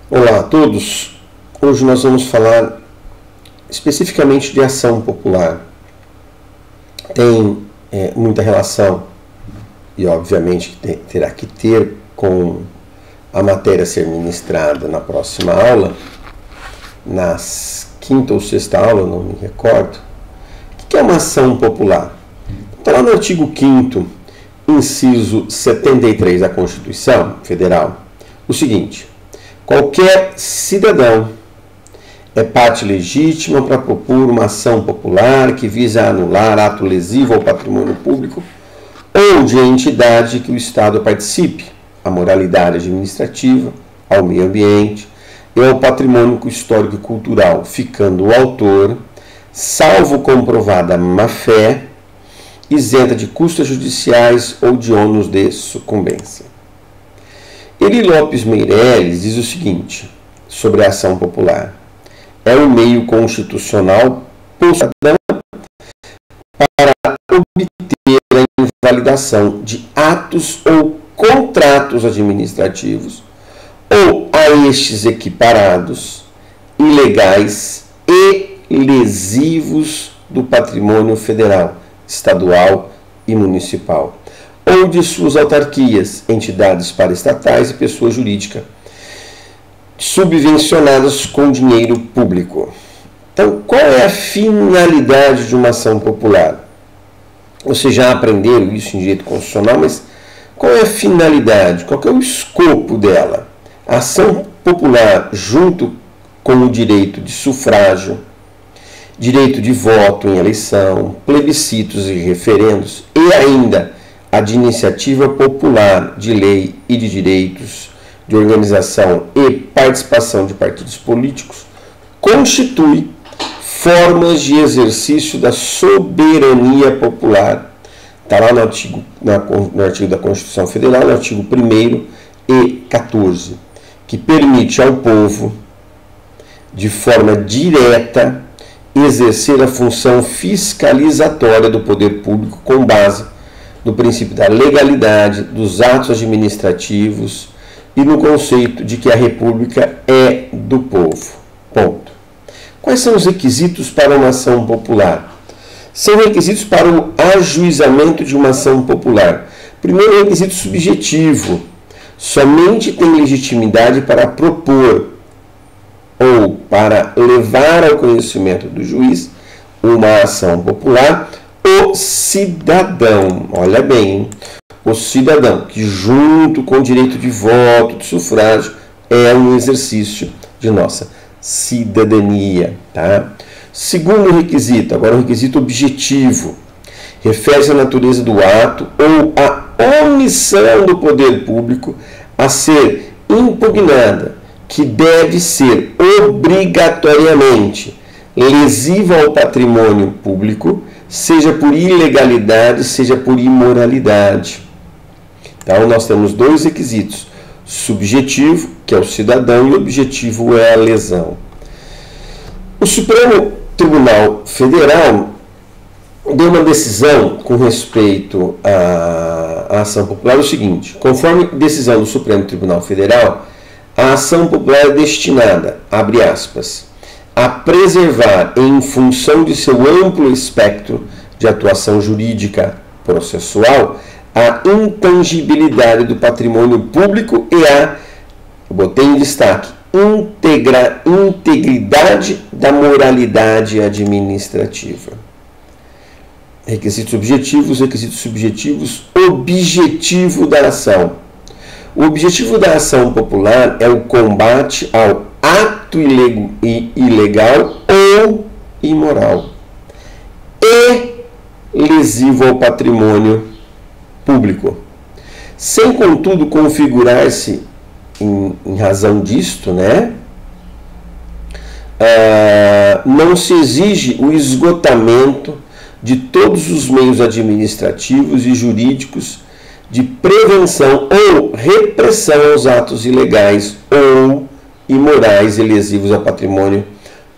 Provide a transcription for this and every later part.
Olá a todos, hoje nós vamos falar especificamente de ação popular. Tem muita relação e obviamente terá que ter com a matéria a ser ministrada na próxima aula, na quinta ou sexta aula, não me recordo. O que é uma ação popular? Está lá no artigo 5º, inciso 73 da Constituição Federal, o seguinte: qualquer cidadão é parte legítima para propor uma ação popular que visa anular ato lesivo ao patrimônio público ou de entidade que o Estado participe, à moralidade administrativa, ao meio ambiente e ao patrimônio histórico e cultural, ficando o autor, salvo comprovada má-fé, isenta de custas judiciais ou de ônus de sucumbência. Eli Lopes Meireles diz o seguinte sobre a ação popular: é um meio constitucional cidadão para obter a invalidação de atos ou contratos administrativos ou a estes equiparados, ilegais e lesivos do patrimônio federal, estadual e municipal, ou de suas autarquias, entidades paraestatais e pessoa jurídica, subvencionadas com dinheiro público. Então, qual é a finalidade de uma ação popular? Vocês já aprenderam isso em direito constitucional, mas qual é a finalidade? Qual é o escopo dela? A ação popular, junto com o direito de sufrágio, direito de voto em eleição, plebiscitos e referendos, e ainda a de iniciativa popular de lei e de direitos de organização e participação de partidos políticos, constitui formas de exercício da soberania popular. Está lá no artigo da Constituição Federal, no artigo 1º e 14, que permite ao povo, de forma direta, exercer a função fiscalizatória do poder público com base no princípio da legalidade dos atos administrativos e no conceito de que a República é do povo. Ponto. Quais são os requisitos para uma ação popular? São requisitos para o ajuizamento de uma ação popular. Primeiro, requisito subjetivo. Somente tem legitimidade para propor ou para levar ao conhecimento do juiz uma ação popular o cidadão. Olha bem, o cidadão que, junto com o direito de voto, de sufrágio, é um exercício de nossa cidadania. Tá? Segundo requisito, agora o requisito objetivo, refere-se à natureza do ato ou à omissão do poder público a ser impugnada, que deve ser obrigatoriamente lesiva ao patrimônio público, seja por ilegalidade, seja por imoralidade. Então, nós temos dois requisitos: subjetivo, que é o cidadão, e objetivo é a lesão. O Supremo Tribunal Federal deu uma decisão com respeito à ação popular o seguinte: conforme decisão do Supremo Tribunal Federal, a ação popular é destinada, abre aspas, a preservar, em função de seu amplo espectro de atuação jurídica processual, a intangibilidade do patrimônio público e a, eu botei em destaque, integridade da moralidade administrativa. Requisitos objetivos, objetivo da ação. O objetivo da ação popular é o combate ao ato ilegal ou imoral e lesivo ao patrimônio público, sem contudo configurar-se, em razão disto, não se exige o esgotamento de todos os meios administrativos e jurídicos de prevenção ou repressão aos atos ilegais ou imorais e lesivos ao patrimônio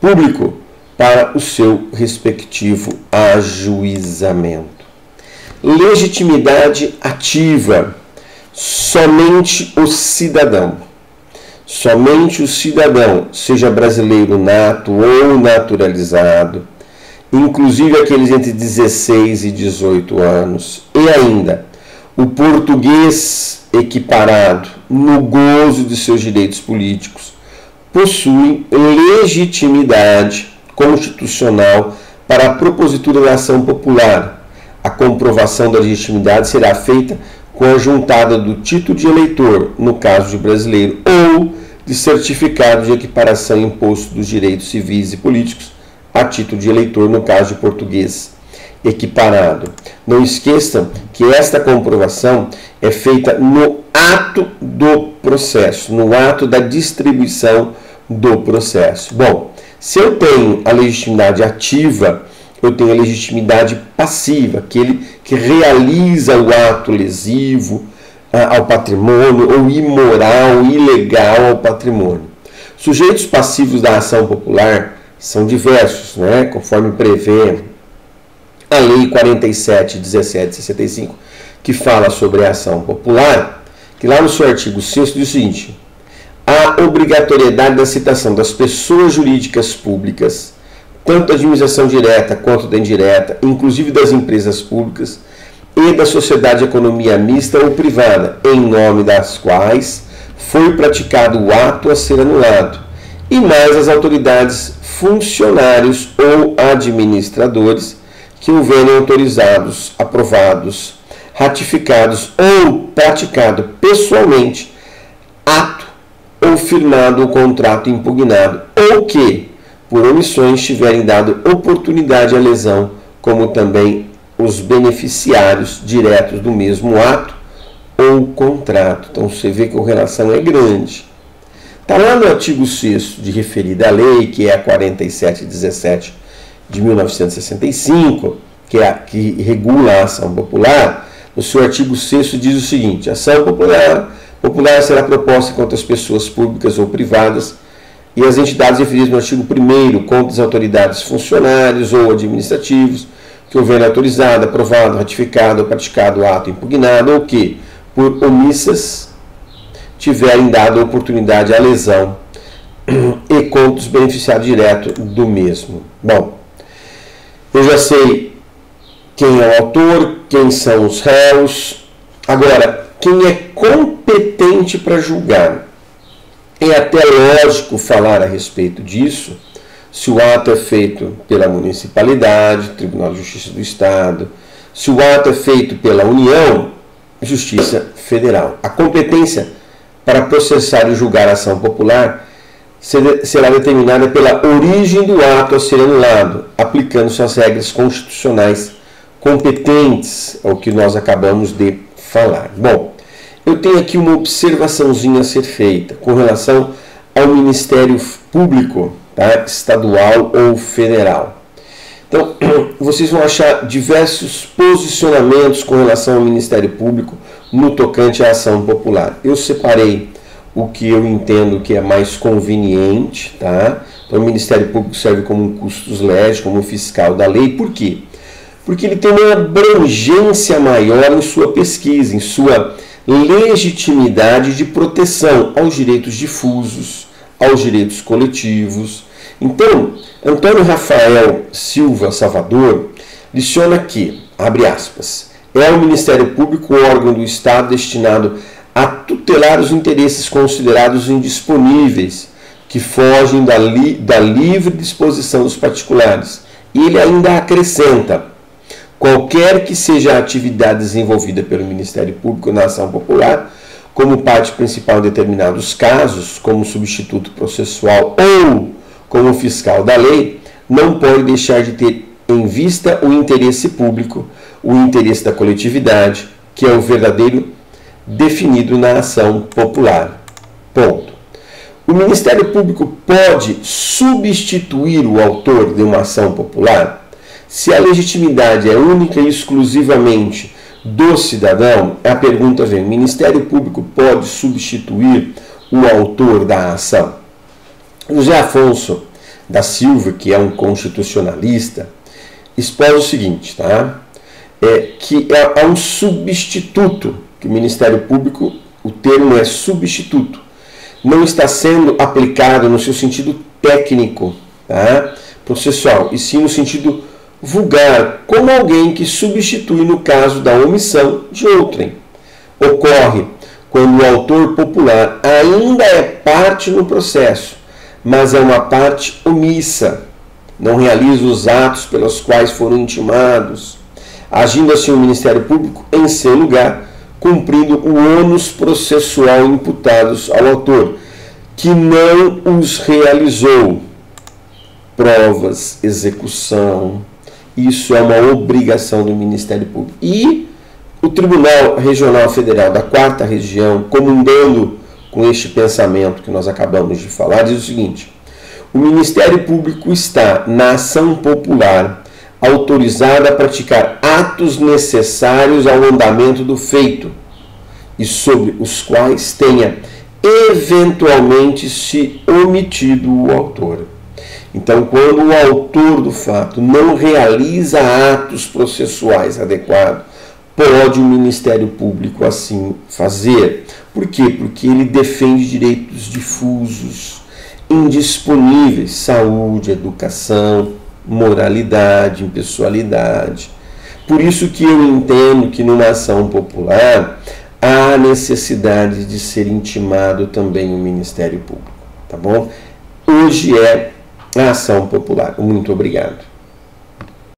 público para o seu respectivo ajuizamento. Legitimidade ativa. Somente o cidadão, somente o cidadão, seja brasileiro nato ou naturalizado, inclusive aqueles entre 16 e 18 anos, e ainda o português equiparado no gozo de seus direitos políticos, possuem legitimidade constitucional para a propositura da ação popular. A comprovação da legitimidade será feita com a juntada do título de eleitor, no caso de brasileiro, ou de certificado de equiparação imposto dos direitos civis e políticos a título de eleitor, no caso de português equiparado. Não esqueçam que esta comprovação é feita no ato do processo, no ato da distribuição do processo. Bom, se eu tenho a legitimidade ativa, eu tenho a legitimidade passiva, aquele que realiza o ato lesivo ao patrimônio ou imoral, ilegal ao patrimônio. Sujeitos passivos da ação popular são diversos, né? Conforme prevê a Lei 47.1765, que fala sobre a ação popular, que lá no seu artigo 6º diz o seguinte: a obrigatoriedade da citação das pessoas jurídicas públicas, tanto da administração direta quanto da indireta, inclusive das empresas públicas e da sociedade de economia mista ou privada, em nome das quais foi praticado o ato a ser anulado, e mais as autoridades, funcionários ou administradores que houverem autorizados, aprovados, ratificados ou praticado pessoalmente ato ou firmado o contrato impugnado, ou que, por omissões, tiverem dado oportunidade à lesão, como também os beneficiários diretos do mesmo ato ou contrato. Então você vê que a relação é grande. Está lá no artigo 6º de referida lei, que é a 4717 de 1965, que é a que regula a ação popular. No seu artigo 6º diz o seguinte: a ação popular será proposta contra as pessoas públicas ou privadas e as entidades referidas no artigo 1º contra as autoridades, funcionários ou administrativos que houverem autorizado, aprovado, ratificado ou praticado o ato impugnado ou que, por omissas, tiverem dado oportunidade à lesão e contra os beneficiários diretos do mesmo. Bom, eu já sei quem é o autor, quem são os réus. Agora, quem é competente para julgar? É até lógico falar a respeito disso, se o ato é feito pela municipalidade, Tribunal de Justiça do Estado, se o ato é feito pela União, Justiça Federal. A competência para processar e julgar a ação popular será determinada pela origem do ato a ser anulado, aplicando-se as regras constitucionais competentes, é o que nós acabamos de falar. Bom, eu tenho aqui uma observaçãozinha a ser feita com relação ao Ministério Público, tá? Estadual ou federal. Então, vocês vão achar diversos posicionamentos com relação ao Ministério Público no tocante à ação popular. Eu separei o que eu entendo que é mais conveniente, tá? Então, o Ministério Público serve como um custos legis, como um fiscal da lei. Por quê? Porque ele tem uma abrangência maior em sua pesquisa, em sua legitimidade de proteção aos direitos difusos, aos direitos coletivos. Então, Antônio Rafael Silva Salvador leciona que, abre aspas, é o Ministério Público o órgão do Estado destinado a tutelar os interesses considerados indisponíveis, que fogem da livre disposição dos particulares. E ele ainda acrescenta: qualquer que seja a atividade desenvolvida pelo Ministério Público na ação popular, como parte principal em determinados casos, como substituto processual ou como fiscal da lei, não pode deixar de ter em vista o interesse público, o interesse da coletividade, que é o verdadeiro definido na ação popular. Ponto. O Ministério Público pode substituir o autor de uma ação popular? Se a legitimidade é única e exclusivamente do cidadão, a pergunta vem: o Ministério Público pode substituir o autor da ação? José Afonso da Silva, que é um constitucionalista, expôs o seguinte, tá? Que há um substituto, que o Ministério Público, o termo é substituto. não está sendo aplicado no seu sentido técnico, tá? Processual, e sim no sentido vulgar, como alguém que substitui no caso da omissão de outrem. Ocorre quando o autor popular ainda é parte no processo, mas é uma parte omissa, não realiza os atos pelos quais foram intimados, agindo assim o Ministério Público em seu lugar, cumprindo o ônus processual imputados ao autor, que não os realizou. Provas, execução, isso é uma obrigação do Ministério Público. E o Tribunal Regional Federal da 4ª Região, comungando com este pensamento que nós acabamos de falar, diz o seguinte: o Ministério Público está, na ação popular, autorizado a praticar atos necessários ao andamento do feito e sobre os quais tenha eventualmente se omitido o autor. Então, quando o autor do fato não realiza atos processuais adequados, pode o Ministério Público assim fazer. Por quê? Porque ele defende direitos difusos, indisponíveis: saúde, educação, moralidade, impessoalidade. Por isso que eu entendo que numa ação popular há necessidade de ser intimado também o Ministério Público, tá bom? Hoje é a ação popular. Muito obrigado.